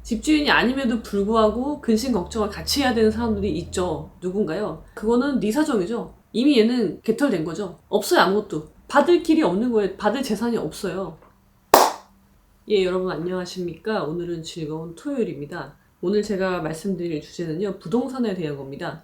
집주인이 아님에도 불구하고 근심 걱정을 같이 해야 되는 사람들이 있죠. 누군가요? 그거는 네 사정이죠. 이미 얘는 개털된 거죠. 없어요. 아무것도. 받을 길이 없는 거예요. 받을 재산이 없어요. 예, 여러분 안녕하십니까? 오늘은 즐거운 토요일입니다. 오늘 제가 말씀드릴 주제는요, 부동산에 대한 겁니다.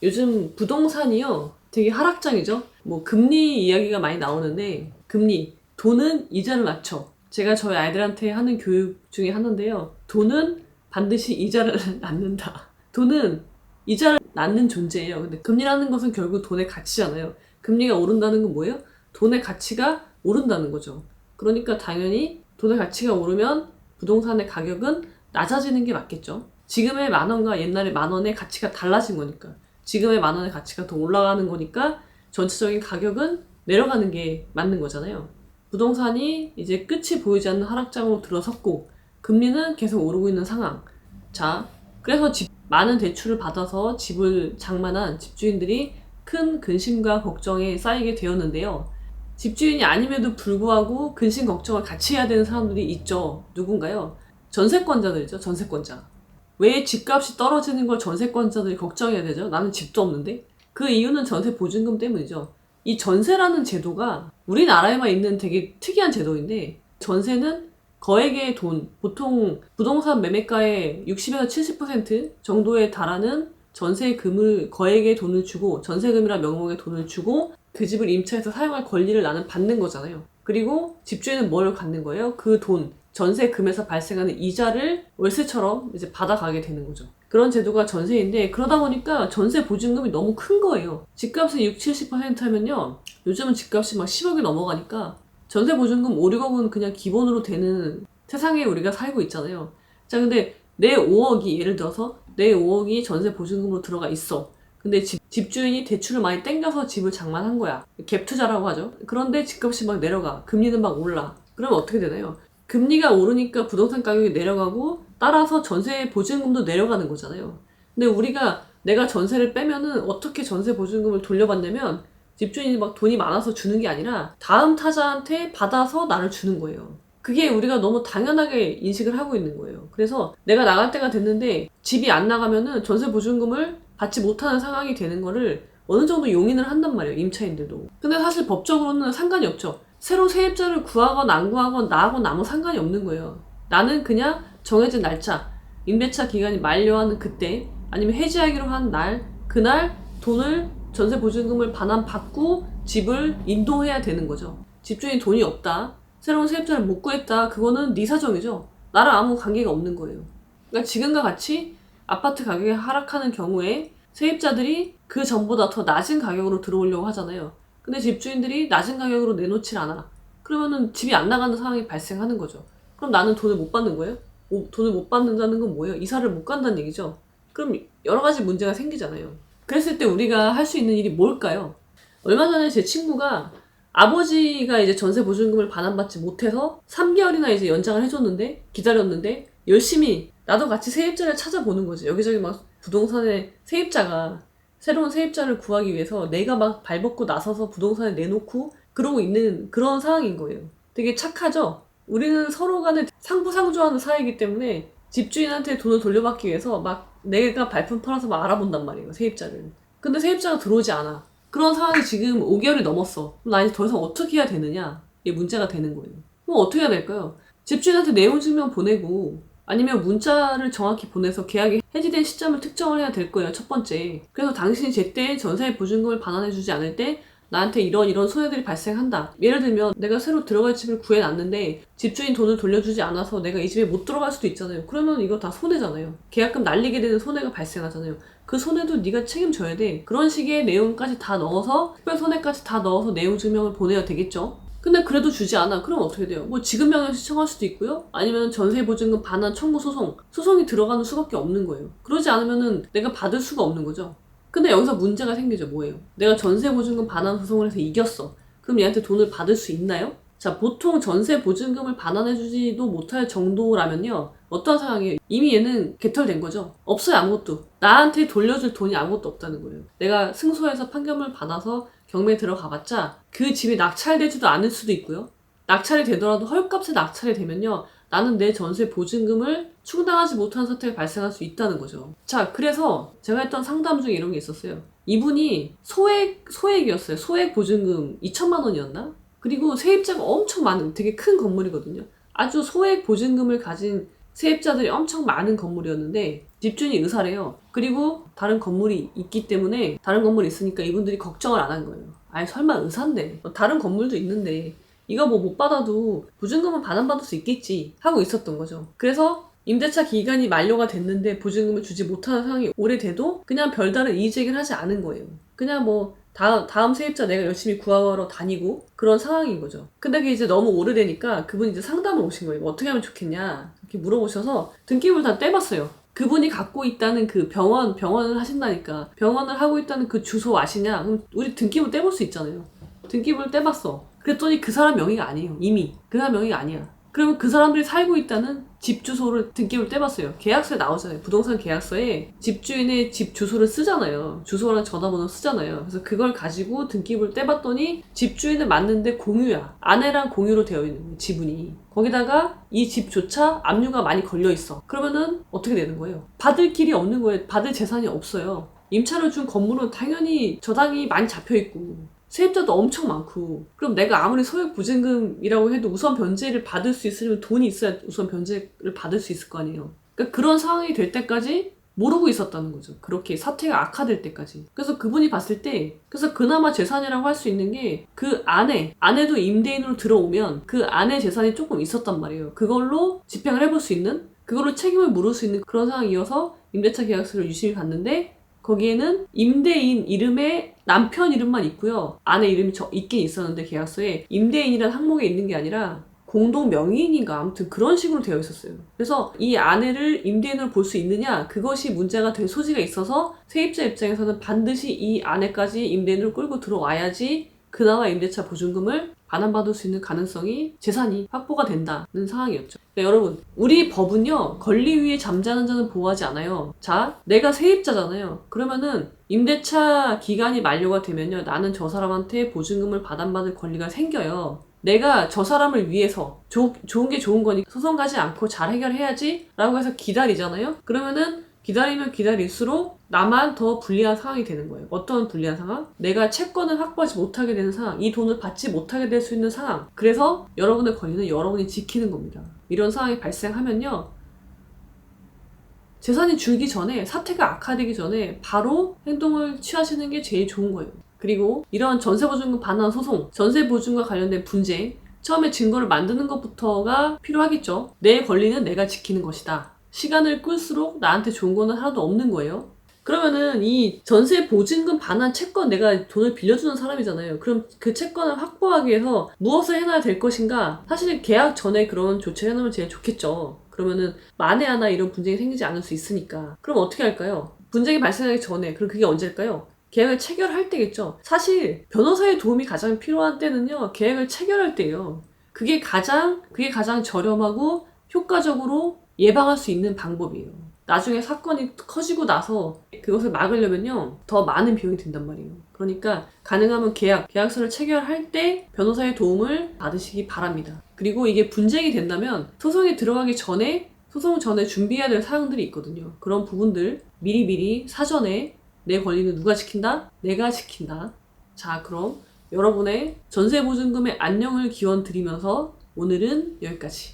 요즘 부동산이요, 되게 하락장이죠? 뭐 금리 이야기가 많이 나오는데, 금리, 돈은 이자를 낮춰. 제가 저희 아이들한테 하는 교육 중에 하나인데요, 돈은 반드시 이자를 낳는다. 돈은 이자를 낳는 존재예요. 근데 금리라는 것은 결국 돈의 가치잖아요. 금리가 오른다는 건 뭐예요? 돈의 가치가 오른다는 거죠. 그러니까 당연히 돈의 가치가 오르면 부동산의 가격은 낮아지는 게 맞겠죠. 지금의 10,000원과 옛날의 10,000원의 가치가 달라진 거니까. 지금의 10,000원의 가치가 더 올라가는 거니까 전체적인 가격은 내려가는 게 맞는 거잖아요. 부동산이 이제 끝이 보이지 않는 하락장으로 들어섰고 금리는 계속 오르고 있는 상황. 자, 그래서 많은 대출을 받아서 집을 장만한 집주인들이 큰 근심과 걱정에 쌓이게 되었는데요. 집주인이 아님에도 불구하고 근심 걱정을 같이 해야 되는 사람들이 있죠. 누군가요? 전세권자들이죠. 전세권자. 왜 집값이 떨어지는 걸 전세권자들이 걱정해야 되죠? 나는 집도 없는데? 그 이유는 전세 보증금 때문이죠. 이 전세라는 제도가 우리나라에만 있는 되게 특이한 제도인데, 전세는 거액의 돈, 보통 부동산 매매가의 60에서 70% 정도에 달하는 전세금을, 거액의 돈을 주고, 전세금이란 명목의 돈을 주고 그 집을 임차해서 사용할 권리를 나는 받는 거잖아요. 그리고 집주인은 뭘 갖는 거예요? 그 돈, 전세금에서 발생하는 이자를 월세처럼 이제 받아가게 되는 거죠. 그런 제도가 전세인데, 그러다 보니까 전세 보증금이 너무 큰 거예요. 집값이 60, 70% 하면요, 요즘은 집값이 막 10억이 넘어가니까 전세 보증금 5, 6억은 그냥 기본으로 되는 세상에 우리가 살고 있잖아요. 자, 근데 내 5억이, 예를 들어서 내 5억이 전세 보증금으로 들어가 있어. 근데 집주인이 대출을 많이 땡겨서 집을 장만한 거야. 갭 투자라고 하죠. 그런데 집값이 막 내려가. 금리는 막 올라. 그러면 어떻게 되나요? 금리가 오르니까 부동산 가격이 내려가고 따라서 전세 보증금도 내려가는 거잖아요. 근데 내가 전세를 빼면은 어떻게 전세 보증금을 돌려받냐면, 집주인이 막 돈이 많아서 주는 게 아니라 다음 타자한테 받아서 나를 주는 거예요. 그게 우리가 너무 당연하게 인식을 하고 있는 거예요. 그래서 내가 나갈 때가 됐는데 집이 안 나가면은 전세 보증금을 받지 못하는 상황이 되는 거를 어느 정도 용인을 한단 말이에요. 임차인들도. 근데 사실 법적으로는 상관이 없죠. 새로 세입자를 구하건 안 구하건 나하고는 아무 상관이 없는 거예요. 나는 그냥 정해진 날짜, 임대차 기간이 만료하는 그때, 아니면 해지하기로 한 날, 그날 돈을, 전세 보증금을 반환받고 집을 인도해야 되는 거죠. 집주인이 돈이 없다, 새로운 세입자를 못 구했다, 그거는 네 사정이죠. 나랑 아무 관계가 없는 거예요. 그러니까 지금과 같이 아파트 가격이 하락하는 경우에 세입자들이 그 전보다 더 낮은 가격으로 들어오려고 하잖아요. 근데 집주인들이 낮은 가격으로 내놓질 않아. 그러면은 집이 안 나가는 상황이 발생하는 거죠. 그럼 나는 돈을 못 받는 거예요? 돈을 못 받는다는 건 뭐예요? 이사를 못 간다는 얘기죠. 그럼 여러 가지 문제가 생기잖아요. 그랬을 때 우리가 할 수 있는 일이 뭘까요? 얼마 전에 제 친구가, 아버지가 이제 전세 보증금을 반환받지 못해서 3개월이나 이제 연장을 해줬는데, 기다렸는데, 열심히 나도 같이 세입자를 찾아보는 거지. 여기저기 막 부동산에 새로운 세입자를 구하기 위해서 내가 막 발벗고 나서서 부동산에 내놓고 그러고 있는 그런 상황인 거예요. 되게 착하죠? 우리는 서로 간에 상부상조하는 사이이기 때문에 집주인한테 돈을 돌려받기 위해서 막 내가 발품 팔아서 막 알아본단 말이에요, 세입자를. 근데 세입자가 들어오지 않아. 그런 상황이 지금 5개월이 넘었어. 그럼 나 이제 더 이상 어떻게 해야 되느냐? 이게 문제가 되는 거예요. 그럼 어떻게 해야 될까요? 집주인한테 내용 증명 보내고, 아니면 문자를 정확히 보내서 계약이 해지된 시점을 특정을 해야 될 거예요, 첫 번째. 그래서 당신이 제때 전세 보증금을 반환해주지 않을 때 나한테 이런 손해들이 발생한다. 예를 들면 내가 새로 들어갈 집을 구해놨는데 집주인 돈을 돌려주지 않아서 내가 이 집에 못 들어갈 수도 있잖아요. 그러면 이거 다 손해잖아요. 계약금 날리게 되는 손해가 발생하잖아요. 그 손해도 네가 책임져야 돼. 그런 식의 내용까지 다 넣어서, 특별 손해까지 다 넣어서 내용 증명을 보내야 되겠죠. 근데 그래도 주지 않아. 그럼 어떻게 돼요? 뭐 지급명령 신청할 수도 있고요. 아니면 전세보증금 반환 청구 소송이 들어가는 수밖에 없는 거예요. 그러지 않으면은 내가 받을 수가 없는 거죠. 근데 여기서 문제가 생기죠. 뭐예요? 내가 전세보증금 반환 소송을 해서 이겼어. 그럼 얘한테 돈을 받을 수 있나요? 자, 보통 전세보증금을 반환해주지도 못할 정도라면요, 어떤 상황이에요? 이미 얘는 개털된 거죠. 없어요, 아무것도. 나한테 돌려줄 돈이 아무것도 없다는 거예요. 내가 승소해서 판결을 받아서 경매에 들어가봤자 그 집이 낙찰되지도 않을 수도 있고요. 낙찰이 되더라도 헐값에 낙찰이 되면요, 나는 내 전세 보증금을 충당하지 못한 사태가 발생할 수 있다는 거죠. 자, 그래서 제가 했던 상담 중에 이런 게 있었어요. 이분이 소액이었어요. 소액 보증금 2천만 원이었나? 그리고 세입자가 엄청 많은 되게 큰 건물이거든요. 아주 소액 보증금을 가진 세입자들이 엄청 많은 건물이었는데 집주인이 의사래요. 그리고 다른 건물이 있기 때문에 다른 건물이 있으니까 이분들이 걱정을 안 한 거예요. 아이 설마 의사인데 다른 건물도 있는데 이거 뭐 못 받아도 보증금은 받을 수 있겠지 하고 있었던 거죠. 그래서 임대차 기간이 만료가 됐는데 보증금을 주지 못하는 상황이 오래돼도 그냥 별다른 이의제기를 하지 않은 거예요. 그냥 뭐 다음 세입자 내가 열심히 구하러 다니고 그런 상황인 거죠. 근데 그게 이제 너무 오래되니까 그분이 이제 상담을 오신 거예요. 어떻게 하면 좋겠냐 이렇게 물어보셔서 등기부를 다 떼봤어요. 그분이 갖고 있다는 그 병원을 하신다니까 병원을 하고 있다는 그 주소 아시냐? 그럼 우리 등기부 떼볼 수 있잖아요. 등기부를 떼봤어. 그랬더니 그 사람 명의가 아니에요. 이미 그 사람 명의가 아니야. 그러면 그 사람들이 살고 있다는 집 주소를 등기부를 떼봤어요. 계약서에 나오잖아요. 부동산 계약서에 집주인의 집 주소를 쓰잖아요. 주소랑 전화번호 쓰잖아요. 그래서 그걸 가지고 등기부를 떼봤더니 집주인은 맞는데 공유야. 아내랑 공유로 되어 있는 거예요. 지분이. 거기다가 이 집조차 압류가 많이 걸려 있어. 그러면은 어떻게 되는 거예요? 받을 길이 없는 거예요. 받을 재산이 없어요. 임차를 준 건물은 당연히 저당이 많이 잡혀 있고 세입자도 엄청 많고 그럼 내가 아무리 소액 보증금이라고 해도 우선 변제를 받을 수 있으려면 돈이 있어야 우선 변제를 받을 수 있을 거 아니에요. 그러니까 그런 상황이 될 때까지 모르고 있었다는 거죠. 그렇게 사태가 악화될 때까지. 그래서 그분이 봤을 때 그래서 그나마 재산이라고 할 수 있는 게 그 아내도 임대인으로 들어오면 그 아내 재산이 조금 있었단 말이에요. 그걸로 집행을 해볼 수 있는 그걸로 책임을 물을 수 있는 그런 상황이어서 임대차 계약서를 유심히 봤는데 거기에는 임대인 이름에 남편 이름만 있고요. 아내 이름이 있긴 있었는데 계약서에 임대인이라는 항목에 있는 게 아니라 공동 명의인인가 아무튼 그런 식으로 되어 있었어요. 그래서 이 아내를 임대인으로 볼 수 있느냐 그것이 문제가 될 소지가 있어서 세입자 입장에서는 반드시 이 아내까지 임대인으로 끌고 들어와야지 그나마 임대차 보증금을 반환받을 수 있는 가능성이 재산이 확보가 된다는 상황이었죠. 그러니까 여러분 우리 법은요 권리 위에 잠자는 자는 보호하지 않아요. 자 내가 세입자잖아요. 그러면은 임대차 기간이 만료가 되면요 나는 저 사람한테 보증금을 반환받을 권리가 생겨요. 내가 저 사람을 위해서 좋은 게 좋은 거니까 소송 가지 않고 잘 해결해야지 라고 해서 기다리잖아요. 그러면은 기다리면 기다릴수록 나만 더 불리한 상황이 되는 거예요. 어떤 불리한 상황? 내가 채권을 확보하지 못하게 되는 상황, 이 돈을 받지 못하게 될 수 있는 상황. 그래서 여러분의 권리는 여러분이 지키는 겁니다. 이런 상황이 발생하면요 재산이 줄기 전에 사태가 악화되기 전에 바로 행동을 취하시는 게 제일 좋은 거예요. 그리고 이런 전세보증금 반환 소송, 전세보증과 관련된 분쟁 처음에 증거를 만드는 것부터가 필요하겠죠. 내 권리는 내가 지키는 것이다. 시간을 끌수록 나한테 좋은 거는 하나도 없는 거예요. 그러면은 이 전세 보증금 반환 채권 내가 돈을 빌려주는 사람이잖아요. 그럼 그 채권을 확보하기 위해서 무엇을 해놔야 될 것인가? 사실은 계약 전에 그런 조치를 해놓으면 제일 좋겠죠. 그러면은 만에 하나 이런 분쟁이 생기지 않을 수 있으니까. 그럼 어떻게 할까요? 분쟁이 발생하기 전에 그럼 그게 언제일까요? 계약을 체결할 때겠죠. 사실 변호사의 도움이 가장 필요한 때는요. 계약을 체결할 때예요. 그게 가장 저렴하고 효과적으로 예방할 수 있는 방법이에요. 나중에 사건이 커지고 나서 그것을 막으려면요 더 많은 비용이 든단 말이에요. 그러니까 가능하면 계약서를 체결할 때 변호사의 도움을 받으시기 바랍니다. 그리고 이게 분쟁이 된다면 소송에 들어가기 전에 소송 전에 준비해야 될 사항들이 있거든요. 그런 부분들 미리미리 사전에 내 권리는 누가 지킨다? 내가 지킨다. 자, 그럼 여러분의 전세보증금의 안녕을 기원 드리면서 오늘은 여기까지.